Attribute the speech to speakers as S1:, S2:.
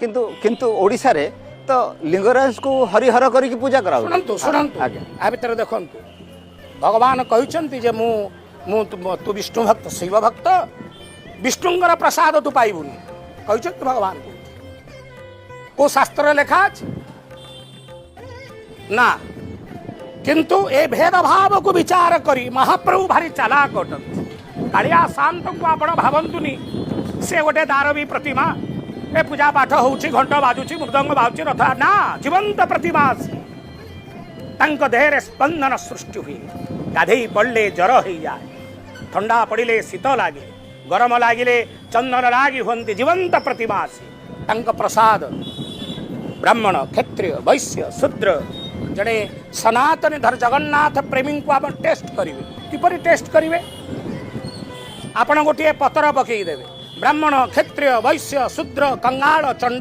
S1: किंतु किंतु ओडिसा रे तो लिंगराज को हरिहर करके पूजा करा
S2: शुणु शुणु आ भर देखु भगवान कहते जे तू विष्णु भक्त शिव भक्त विष्णुंकर प्रसाद तू पाइबुनि कहते भगवान को शास्त्र लेखा अछि ना किंतु ए भेदभाव को विचार करी महाप्रभु भारी चालाक अटंती कालिया शांत को आपण भावंतुनी से गोटे दारवी प्रतिमा ए पूजा पाठ होउछि घंटा बाजुछि मृदंग बाजुछि रथ ना जीवंत प्रतिमा तांको देहरे स्पंदन सृष्टि हुई गाधेई पड़ले जर हो जाए ठंडा पड़िले शीत लागे गरम लागिले चंदन लागी हुंती जीवंत प्रतिमा तांको प्रसाद ब्राह्मण क्षत्रिय वैश्य शूद्र जड़े सनातन धर जगन्नाथ प्रेमी को आप टेस्ट करेंगे किपरि टेस्ट करेंगे आपण गोटे पतर पकईदेवे ब्राह्मण क्षत्रिय वैश्य शूद्र कंगाल चंड